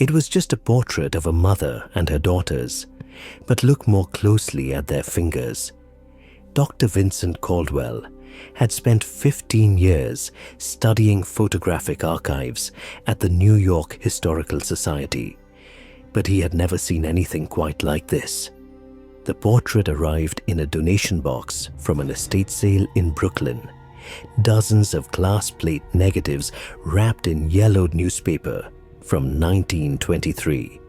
It was just a portrait of a mother and her daughters, but look more closely at their fingers. Dr. Vincent Caldwell had spent 15 years studying photographic archives at the New York Historical Society, but he had never seen anything quite like this. The portrait arrived in a donation box from an estate sale in Brooklyn. Dozens of glass plate negatives wrapped in yellowed newspaper from 1923.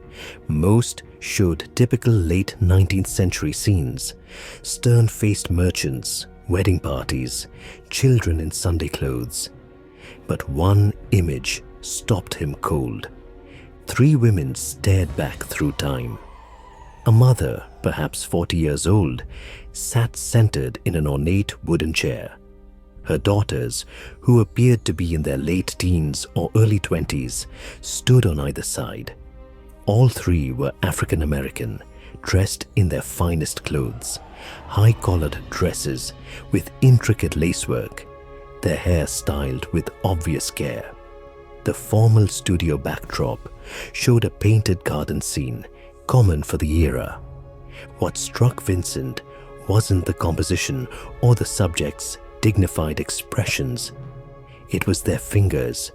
Most showed typical late 19th century scenes: stern-faced merchants, wedding parties, children in Sunday clothes. But one image stopped him cold. 3 women stared back through time. A mother, perhaps 40 years old, sat centered in an ornate wooden chair. Her daughters, who appeared to be in their late teens or early 20s, stood on either side. All 3 were African American, dressed in their finest clothes, high-collared dresses with intricate lacework, their hair styled with obvious care. The formal studio backdrop showed a painted garden scene, common for the era. What struck Vincent wasn't the composition or the subject's dignified expressions. It was their fingers.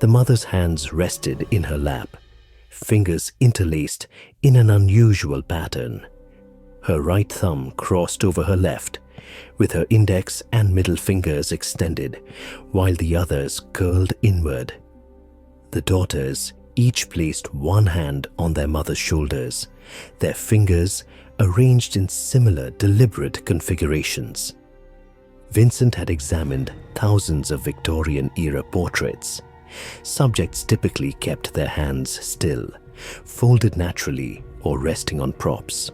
The mother's hands rested in her lap, fingers interlaced in an unusual pattern. Her right thumb crossed over her left, with her index and middle fingers extended, while the others curled inward. The daughters each placed one hand on their mother's shoulders, their fingers arranged in similar deliberate configurations. Vincent had examined thousands of Victorian-era portraits. Subjects typically kept their hands still, folded naturally or resting on props.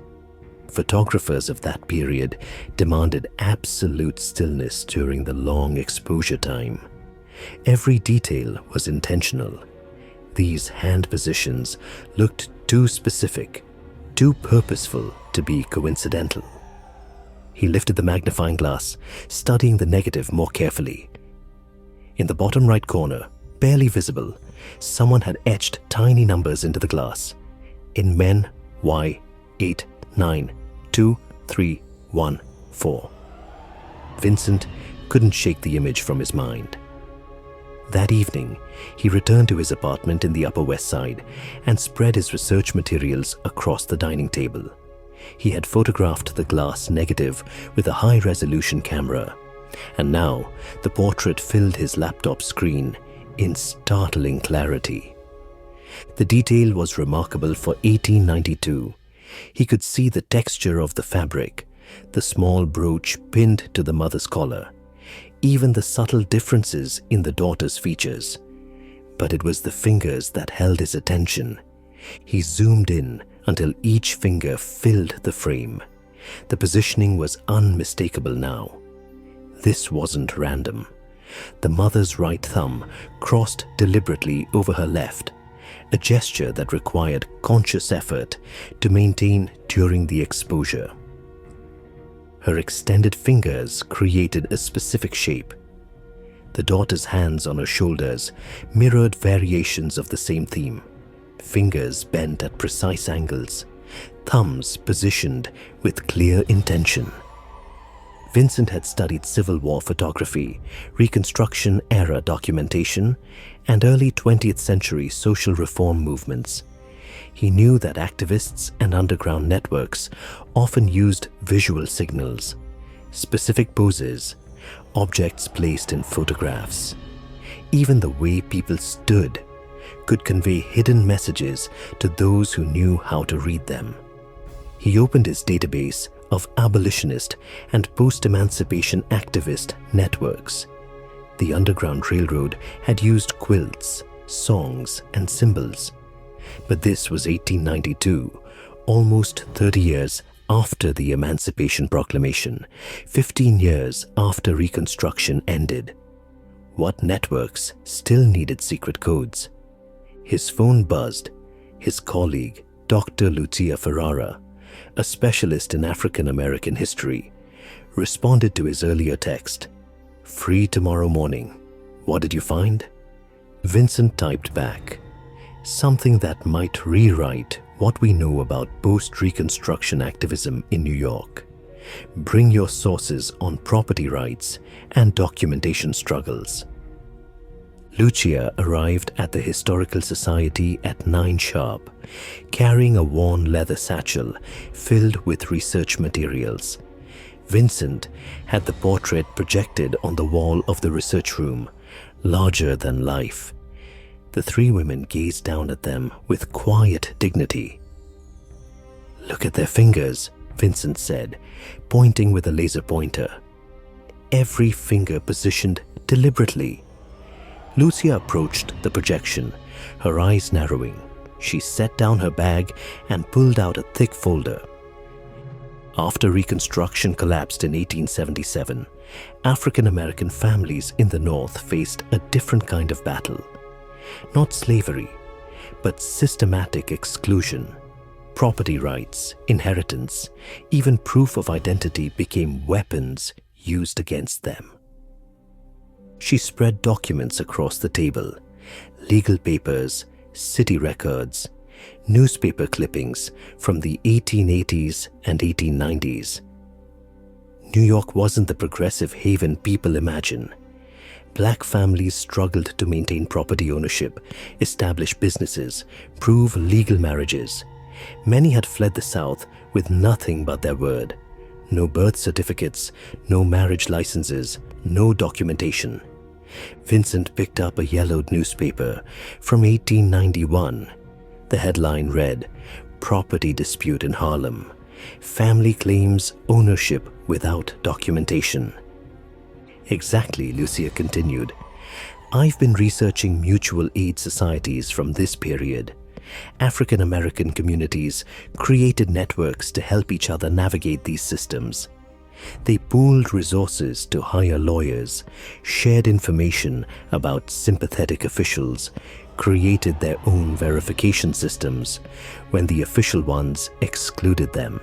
Photographers of that period demanded absolute stillness during the long exposure time. Every detail was intentional. These hand positions looked too specific, too purposeful to be coincidental. He lifted the magnifying glass, studying the negative more carefully. In the bottom right corner, barely visible, someone had etched tiny numbers into the glass. In men, Y, 8, 9, 2, 3, 1, 4. Vincent couldn't shake the image from his mind. That evening, he returned to his apartment in the Upper West Side and spread his research materials across the dining table. He had photographed the glass negative with a high-resolution camera, and now the portrait filled his laptop screen in startling clarity. The detail was remarkable for 1892. He could see the texture of the fabric, the small brooch pinned to the mother's collar, even the subtle differences in the daughter's features. But it was the fingers that held his attention. He zoomed in until each finger filled the frame. The positioning was unmistakable now. This wasn't random. The mother's right thumb crossed deliberately over her left, a gesture that required conscious effort to maintain during the exposure. Her extended fingers created a specific shape. The daughter's hands on her shoulders mirrored variations of the same theme. Fingers bent at precise angles, thumbs positioned with clear intention. Vincent had studied Civil War photography, Reconstruction-era documentation, and early 20th century social reform movements. He knew that activists and underground networks often used visual signals, specific poses, objects placed in photographs. Even the way people stood could convey hidden messages to those who knew how to read them. He opened his database of abolitionist and post-emancipation activist networks. The Underground Railroad had used quilts, songs, and symbols. But this was 1892, almost 30 years after the Emancipation Proclamation, 15 years after Reconstruction ended. What networks still needed secret codes? His phone buzzed. His colleague, Dr. Lucia Ferrara, a specialist in African American history, responded to his earlier text. "Free tomorrow morning. What did you find?" Vincent typed back, something that might rewrite what we know about post-Reconstruction activism in New York. Bring your sources on property rights and documentation struggles. Lucia arrived at the Historical Society at 9 sharp, carrying a worn leather satchel filled with research materials. Vincent had the portrait projected on the wall of the research room, larger than life. The three women gazed down at them with quiet dignity. "Look at their fingers," Vincent said, pointing with a laser pointer. Every finger positioned deliberately. Lucia approached the projection, her eyes narrowing. She set down her bag and pulled out a thick folder. After Reconstruction collapsed in 1877, African American families in the North faced a different kind of battle. Not slavery, but systematic exclusion. Property rights, inheritance, even proof of identity became weapons used against them. She spread documents across the table: legal papers, city records, newspaper clippings from the 1880s and 1890s. New York wasn't the progressive haven people imagine. Black families struggled to maintain property ownership, establish businesses, prove legal marriages. Many had fled the South with nothing but their word. No birth certificates, no marriage licenses, no documentation. Vincent picked up a yellowed newspaper from 1891. The headline read, "Property Dispute in Harlem. Family claims ownership without documentation." "Exactly," Lucia continued. "I've been researching mutual aid societies from this period. African American communities created networks to help each other navigate these systems. They pooled resources to hire lawyers, shared information about sympathetic officials, created their own verification systems when the official ones excluded them."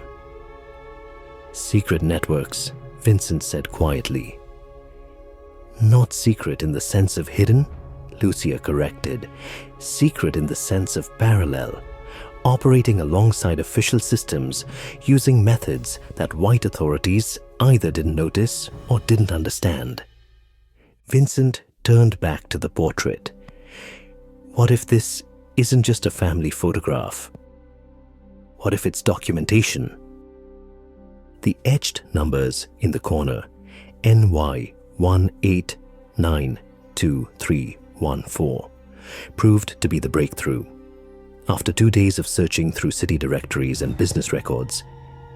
"Secret networks," Vincent said quietly. "Not secret in the sense of hidden," Lucia corrected. "Secret in the sense of parallel, operating alongside official systems using methods that white authorities either didn't notice or didn't understand." Vincent turned back to the portrait. "What if this isn't just a family photograph? What if it's documentation?" The etched numbers in the corner, NY 1892314, proved to be the breakthrough. After 2 days of searching through city directories and business records,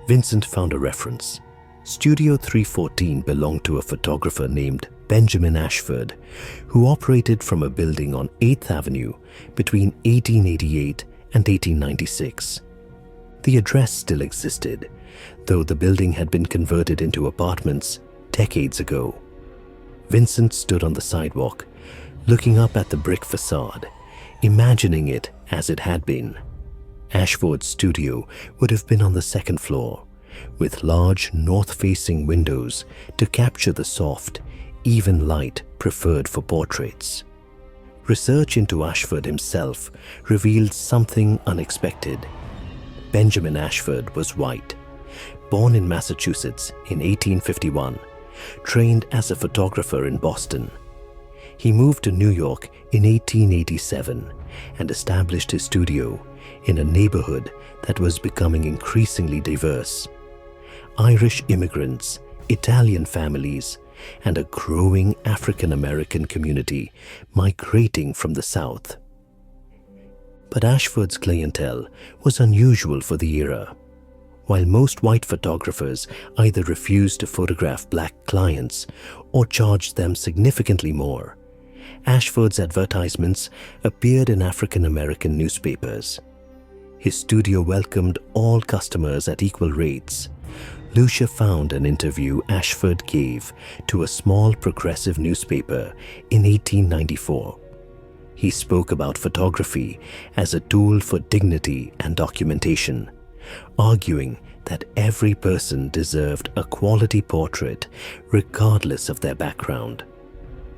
Vincent found a reference. Studio 314 belonged to a photographer named Benjamin Ashford, who operated from a building on 8th Avenue between 1888 and 1896. The address still existed, though the building had been converted into apartments decades ago. Vincent stood on the sidewalk, looking up at the brick facade, imagining it as it had been. Ashford's studio would have been on the 2nd floor, with large north-facing windows to capture the soft, even light preferred for portraits. Research into Ashford himself revealed something unexpected. Benjamin Ashford was white, born in Massachusetts in 1851, trained as a photographer in Boston. He moved to New York in 1887 and established his studio in a neighborhood that was becoming increasingly diverse. Irish immigrants, Italian families, and a growing African American community migrating from the South. But Ashford's clientele was unusual for the era. While most white photographers either refused to photograph black clients or charged them significantly more, Ashford's advertisements appeared in African American newspapers. His studio welcomed all customers at equal rates. Lucia found an interview Ashford gave to a small progressive newspaper in 1894. He spoke about photography as a tool for dignity and documentation, arguing that every person deserved a quality portrait regardless of their background.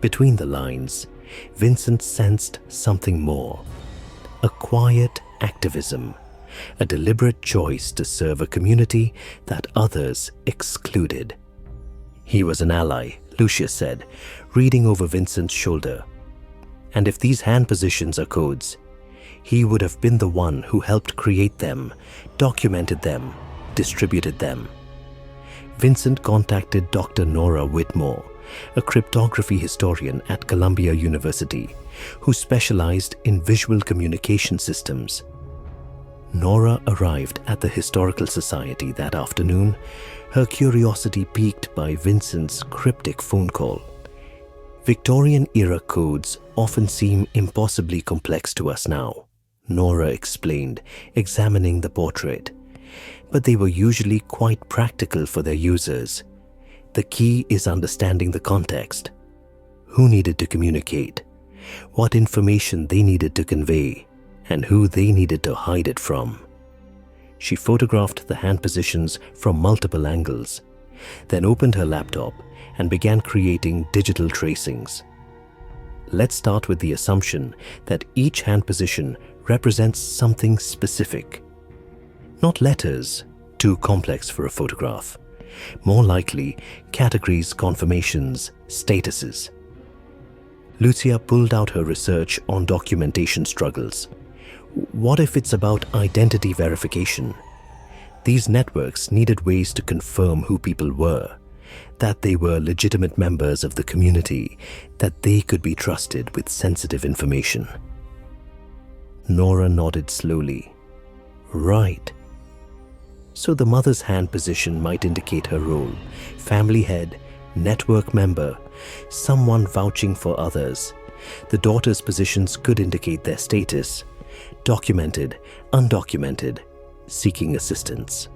Between the lines, Vincent sensed something more. a quiet activism, a deliberate choice to serve a community that others excluded. He was an ally, Lucia said, reading over Vincent's shoulder. And if these hand positions are codes, he would have been the one who helped create them, documented them, distributed them. Vincent contacted Dr. Nora Whitmore, a cryptography historian at Columbia University, who specialized in visual communication systems. Nora arrived at the Historical Society that afternoon, her curiosity piqued by Vincent's cryptic phone call. Victorian-era codes often seem impossibly complex to us now, Nora explained, examining the portrait. But they were usually quite practical for their users. The key is understanding the context. Who needed to communicate, what information they needed to convey, and who they needed to hide it from. She photographed the hand positions from multiple angles, then opened her laptop and began creating digital tracings. Let's start with the assumption that each hand position represents something specific. Not letters, too complex for a photograph. More likely, categories, confirmations, statuses. Lucia pulled out her research on documentation struggles. What if it's about identity verification? These networks needed ways to confirm who people were, that they were legitimate members of the community, that they could be trusted with sensitive information. Nora nodded slowly. Right. So the mother's hand position might indicate her role, family head, network member, someone vouching for others. The daughter's positions could indicate their status, documented, undocumented, seeking assistance.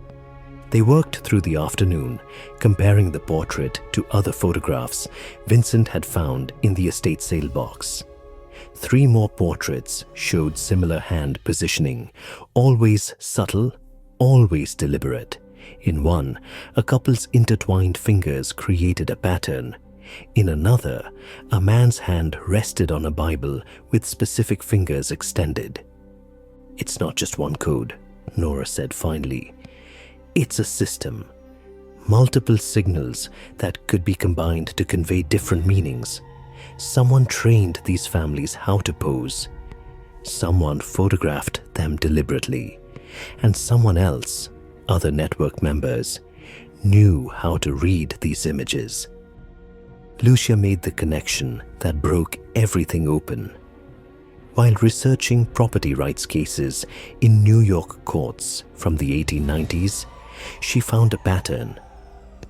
They worked through the afternoon, comparing the portrait to other photographs Vincent had found in the estate sale box. 3 more portraits showed similar hand positioning, always subtle, always deliberate. In one, a couple's intertwined fingers created a pattern. In another, a man's hand rested on a Bible with specific fingers extended. It's not just one code, Nora said finally. It's a system. Multiple signals that could be combined to convey different meanings. Someone trained these families how to pose. Someone photographed them deliberately. And someone else, other network members, knew how to read these images. Lucia made the connection that broke everything open. While researching property rights cases in New York courts from the 1890s, she found a pattern.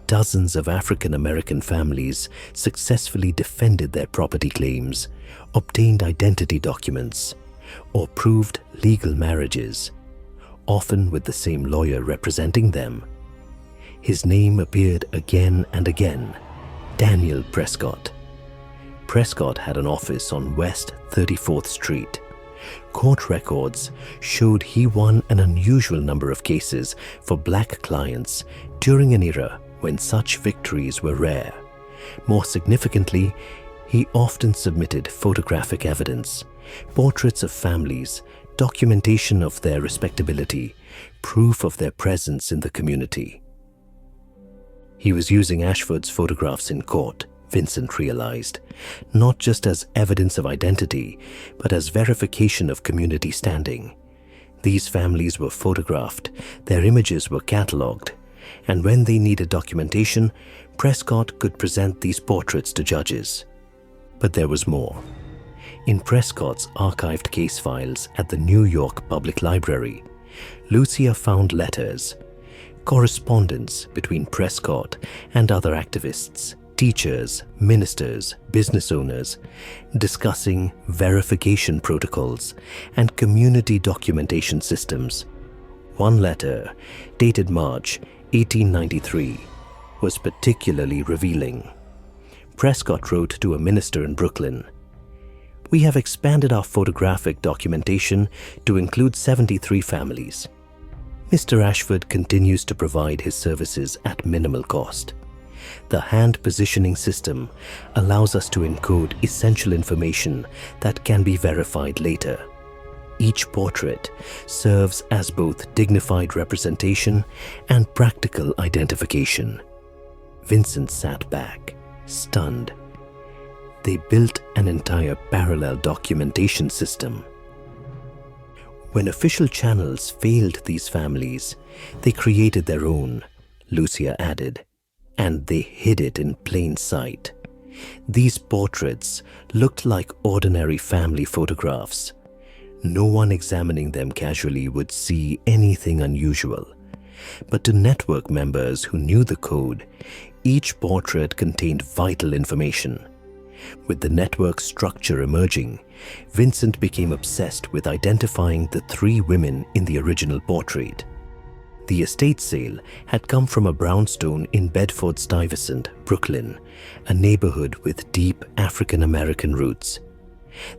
Dozens of African American families successfully defended their property claims, obtained identity documents, or proved legal marriages, often with the same lawyer representing them. His name appeared again and again, Daniel Prescott. Prescott had an office on West 34th Street. Court records showed he won an unusual number of cases for black clients during an era when such victories were rare. More significantly, he often submitted photographic evidence, portraits of families, documentation of their respectability, proof of their presence in the community. He was using Ashford's photographs in court, Vincent realized, not just as evidence of identity, but as verification of community standing. These families were photographed, their images were catalogued, and when they needed documentation, Prescott could present these portraits to judges. But there was more. In Prescott's archived case files at the New York Public Library, Lucia found letters, correspondence between Prescott and other activists, teachers, ministers, business owners, discussing verification protocols and community documentation systems. One letter, dated March 1893, was particularly revealing. Prescott wrote to a minister in Brooklyn, "We have expanded our photographic documentation to include 73 families. Mr. Ashford continues to provide his services at minimal cost. The hand positioning system allows us to encode essential information that can be verified later. each portrait serves as both dignified representation and practical identification. Vincent sat back, stunned. They built an entire parallel documentation system. When official channels failed these families, they created their own, Lucia added, and they hid it in plain sight. These portraits looked like ordinary family photographs. No one examining them casually would see anything unusual. But to network members who knew the code, each portrait contained vital information. With the network structure emerging, Vincent became obsessed with identifying the 3 women in the original portrait. The estate sale had come from a brownstone in Bedford-Stuyvesant, Brooklyn, a neighborhood with deep African-American roots.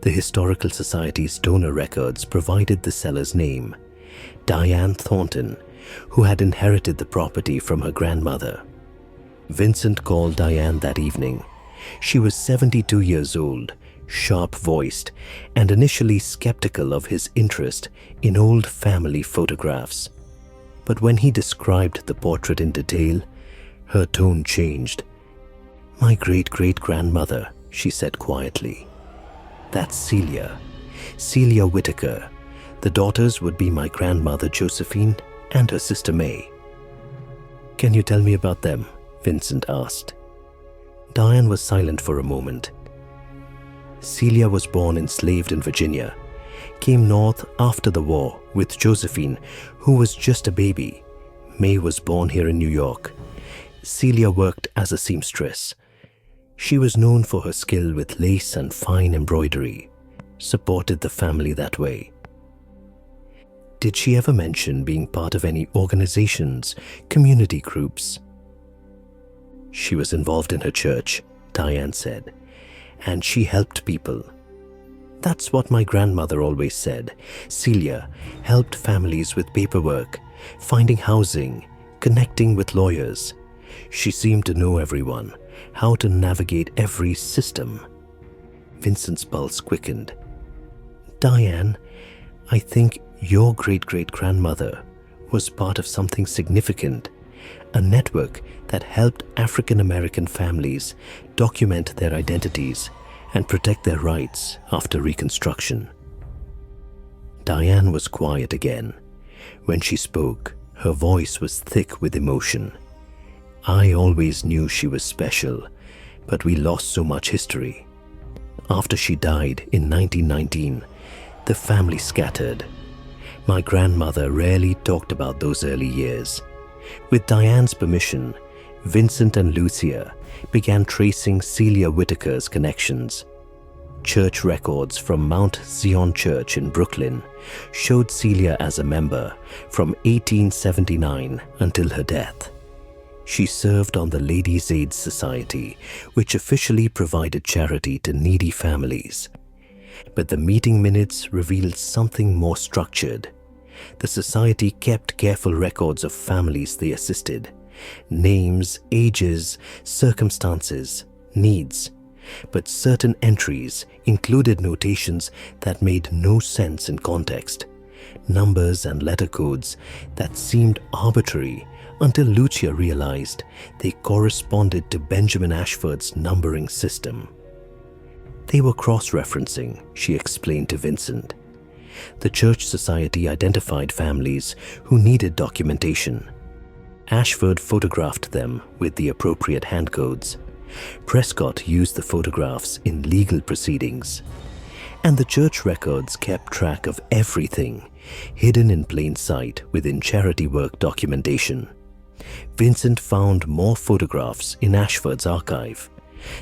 The Historical Society's donor records provided the seller's name, Diane Thornton, who had inherited the property from her grandmother. Vincent called Diane that evening. She was 72 years old, sharp-voiced, and initially skeptical of his interest in old family photographs. But when he described the portrait in detail, her tone changed. "My great-great-grandmother," she said quietly. "That's Celia Whitaker. The daughters would be my grandmother Josephine and her sister May." "Can you tell me about them?" Vincent asked. Diane was silent for a moment. Celia was born enslaved in Virginia, came north after the war with Josephine, who was just a baby. May was born here in New York. Celia worked as a seamstress. She was known for her skill with lace and fine embroidery, supported the family that way. Did she ever mention being part of any organizations, community groups? She was involved in her church, Diane said, and she helped people. That's what my grandmother always said. Celia helped families with paperwork, finding housing, connecting with lawyers. She seemed to know everyone, how to navigate every system. Vincent's pulse quickened. Diane, I think your great-great-grandmother was part of something significant, a network that helped African American families document their identities and protect their rights after Reconstruction. Diane was quiet again. When she spoke, her voice was thick with emotion. I always knew she was special, but we lost so much history. After she died in 1919, the family scattered. My grandmother rarely talked about those early years. With Diane's permission, Vincent and Lucia began tracing Celia Whitaker's connections. Church records from Mount Zion Church in Brooklyn showed Celia as a member from 1879 until her death. She served on the Ladies' Aid Society, which officially provided charity to needy families. But the meeting minutes revealed something more structured. The society kept careful records of families they assisted, names, ages, circumstances, needs. But certain entries included notations that made no sense in context, numbers and letter codes that seemed arbitrary until Lucia realized they corresponded to Benjamin Ashford's numbering system. They were cross-referencing, she explained to Vincent. The Church Society identified families who needed documentation. Ashford photographed them with the appropriate hand codes. Prescott used the photographs in legal proceedings. And the church records kept track of everything, hidden in plain sight within charity work documentation. Vincent found more photographs in Ashford's archive.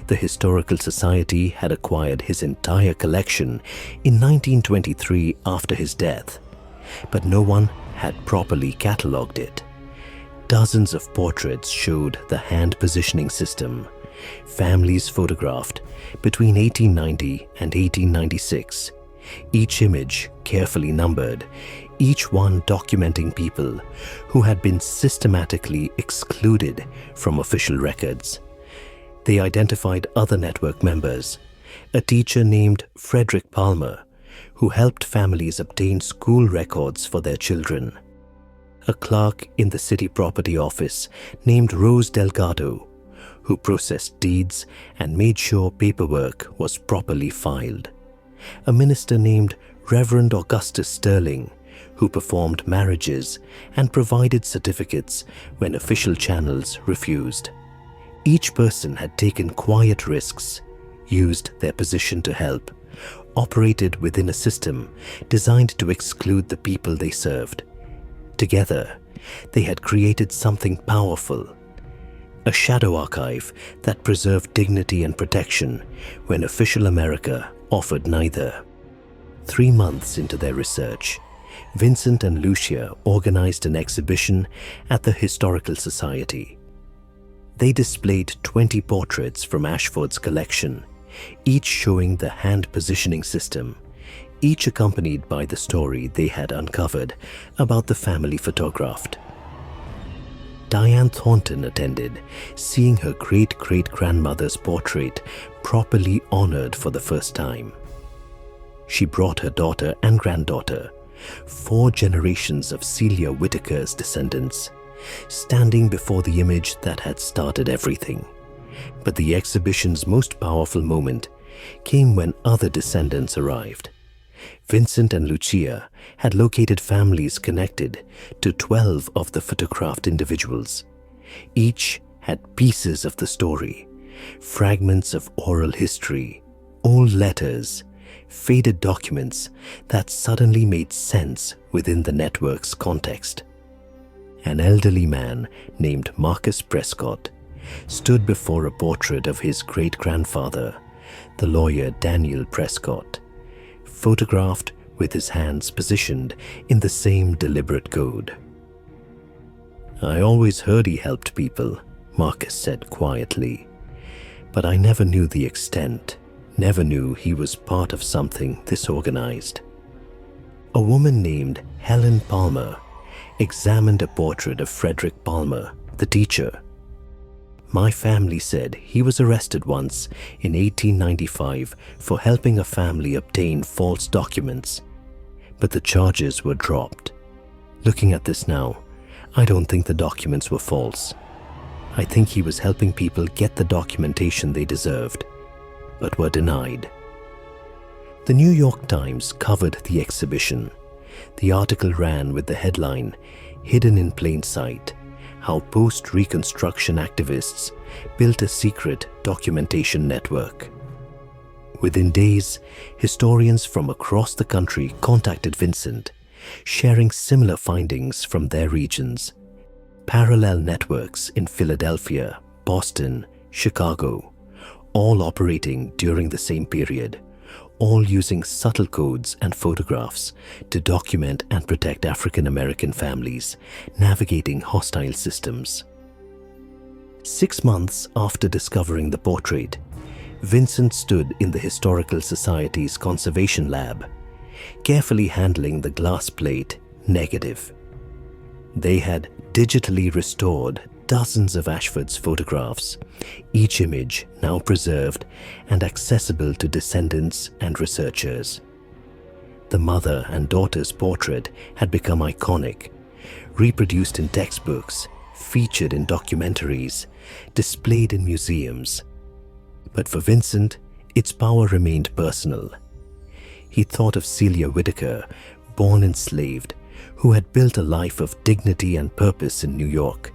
The Historical Society had acquired his entire collection in 1923 after his death, but no one had properly catalogued it. Dozens of portraits showed the hand positioning system, families photographed between 1890 and 1896, each image carefully numbered, each one documenting people who had been systematically excluded from official records. They identified other network members, a teacher named Frederick Palmer, who helped families obtain school records for their children. A clerk in the city property office named Rose Delgado, who processed deeds and made sure paperwork was properly filed. A minister named Reverend Augustus Sterling, who performed marriages and provided certificates when official channels refused. Each person had taken quiet risks, used their position to help, operated within a system designed to exclude the people they served. Together, they had created something powerful, a shadow archive that preserved dignity and protection when official America offered neither. 3 months into their research, Vincent and Lucia organized an exhibition at the Historical Society. They displayed 20 portraits from Ashford's collection, each showing the hand positioning system, each accompanied by the story they had uncovered about the family photographed. Diane Thornton attended, seeing her great-great-grandmother's portrait properly honored for the first time. She brought her daughter and granddaughter, 4 generations of Celia Whitaker's descendants, standing before the image that had started everything. But the exhibition's most powerful moment came when other descendants arrived. Vincent and Lucia had located families connected to 12 of the photographed individuals. Each had pieces of the story, fragments of oral history, old letters, faded documents that suddenly made sense within the network's context. An elderly man named Marcus Prescott stood before a portrait of his great-grandfather, the lawyer Daniel Prescott, photographed with his hands positioned in the same deliberate code. "I always heard he helped people," Marcus said quietly, "but I never knew the extent, never knew he was part of something this organized." A woman named Helen Palmer examined a portrait of Frederick Palmer, the teacher. "My family said he was arrested once in 1895 for helping a family obtain false documents, but the charges were dropped. Looking at this now, I don't think the documents were false. I think he was helping people get the documentation they deserved, but were denied." The New York Times covered the exhibition. The article ran with the headline, "Hidden in Plain Sight: How Post-Reconstruction Activists Built a Secret Documentation Network." Within days, historians from across the country contacted Vincent, sharing similar findings from their regions. Parallel networks in Philadelphia, Boston, Chicago, all operating during the same period, all using subtle codes and photographs to document and protect African American families navigating hostile systems. 6 months after discovering the portrait, Vincent stood in the Historical Society's conservation lab, carefully handling the glass plate negative. They had digitally restored dozens of Ashford's photographs, each image now preserved and accessible to descendants and researchers. The mother and daughter's portrait had become iconic, reproduced in textbooks, featured in documentaries, displayed in museums. But for Vincent, its power remained personal. He thought of Celia Whitaker, born enslaved, who had built a life of dignity and purpose in New York,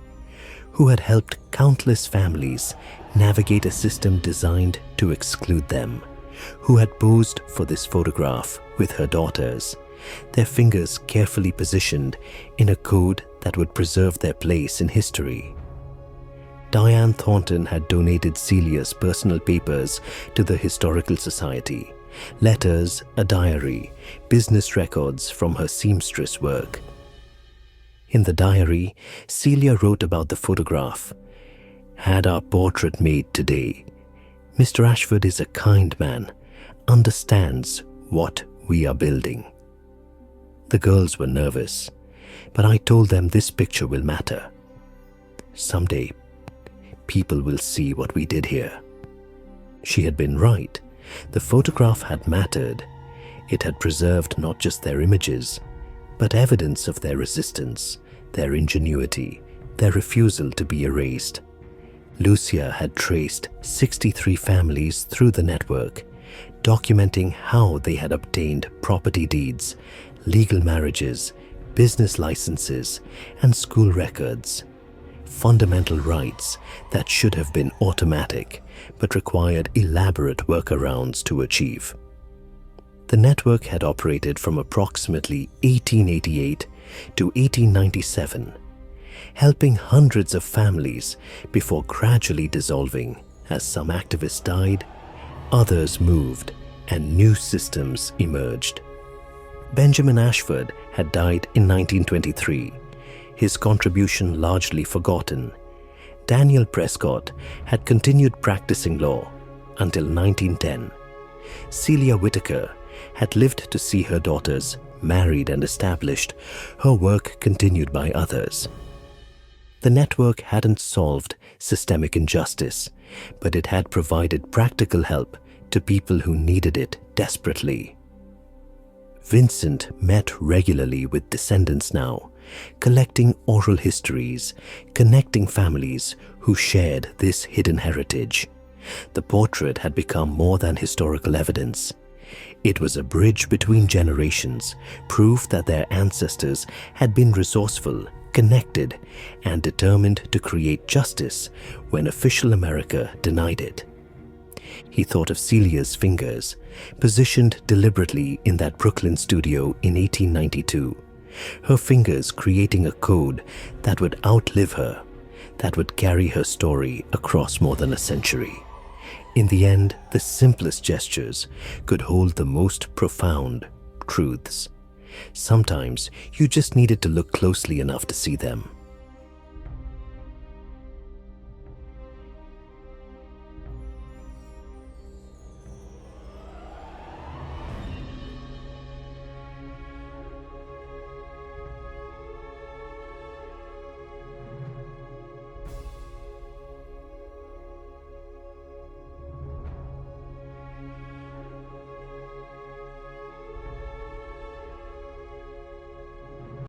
who had helped countless families navigate a system designed to exclude them, who had posed for this photograph with her daughters, their fingers carefully positioned in a code that would preserve their place in history. Diane Thornton had donated Celia's personal papers to the Historical Society, letters, a diary, business records from her seamstress work. In the diary, Celia wrote about the photograph. "Had our portrait made today. Mr. Ashford is a kind man, understands what we are building." The girls were nervous, but I told them this picture will matter. Someday, people will see what we did here. She had been right. The photograph had mattered. It had preserved not just their images, but evidence of their resistance, their ingenuity, their refusal to be erased. Lucia had traced 63 families through the network, documenting how they had obtained property deeds, legal marriages, business licenses, and school records. Fundamental rights that should have been automatic but required elaborate workarounds to achieve. The network had operated from approximately 1888 to 1897, helping hundreds of families before gradually dissolving as some activists died, others moved, and new systems emerged. Benjamin Ashford had died in 1923, his contribution largely forgotten. Daniel Prescott had continued practicing law until 1910. Celia Whitaker had lived to see her daughters married and established, her work continued by others. The network hadn't solved systemic injustice, but it had provided practical help to people who needed it desperately. Vincent met regularly with descendants now, collecting oral histories, connecting families who shared this hidden heritage. The portrait had become more than historical evidence. It was a bridge between generations, proof that their ancestors had been resourceful, connected, and determined to create justice when official America denied it. He thought of Celia's fingers, positioned deliberately in that Brooklyn studio in 1892, her fingers creating a code that would outlive her, that would carry her story across more than a century. In the end, the simplest gestures could hold the most profound truths. Sometimes you just needed to look closely enough to see them.